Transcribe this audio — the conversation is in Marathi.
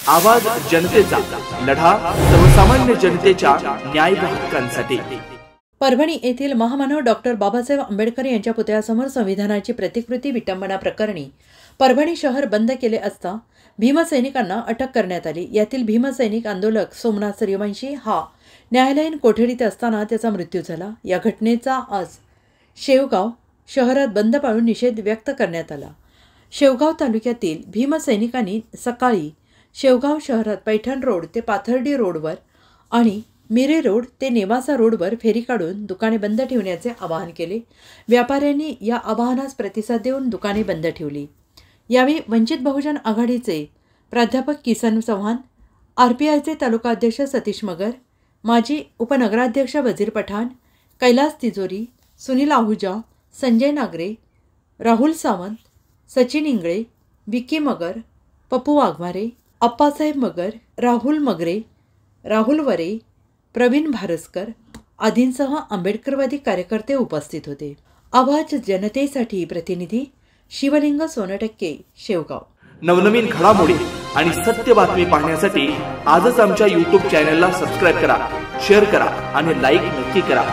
आवाज जनतेचा, लढा सर्वसामान्य जनतेच्या न्याय व हक्कांसाठी। परभणी येथील महामानव डॉक्टर बाबासाहेब आंबेडकर यांच्या पुतळ्यासमोर संविधानाची प्रतिकृती विटंबना प्रकरणी परभणी शहर बंद केले असता भीमसैनिकांना अटक करण्यात आली। यातील भीमसैनिक आंदोलक सोमनाथ सूर्यवंशी हा न्यायालयीन कोठडीत असताना त्याचा मृत्यू झाला। या घटनेचा आज शेवगाव शहरात बंद पाळून निषेध व्यक्त करण्यात आला। शेवगाव तालुक्यातील भीमसैनिकांनी सकाळी शेवगाव शहरात पैठण रोड ते पाथर्डी रोडवर आणि मिरे रोड ते नेवासा रोडवर फेरी काढून दुकाने बंद ठेवण्याचे आवाहन केले। व्यापाऱ्यांनी या आवाहनास प्रतिसाद देऊन दुकाने बंद ठेवली। यावेळी वंचित बहुजन आघाडीचे प्राध्यापक किसन चव्हाण, आरपीआयचे तालुका अध्यक्ष सतीश मगर, माजी उपनगराध्यक्ष वजीर पठाण, कैलास तिजोरी, सुनील आहुजा, संजय नागरे, राहुल सावंत, सचिन इंगळे, विकी मगर, पप्पू वाघमारे, अप्पासाहेब मगर, राहुल मगरे, राहुल वरे, प्रवीण भारसकर आदींसह आंबेडकरवादी कार्यकर्ते उपस्थित होते। आवाज जनतेसाठी प्रतिनिधी शिवलिंग सोनटक्के, शेवगाव। नवनवीन घडामोडी आणि सत्य बातमी पाहण्यासाठी आजच आमच्या YouTube चॅनलला सबस्क्राइब करा, शेअर करा आणि लाईक नक्की करा।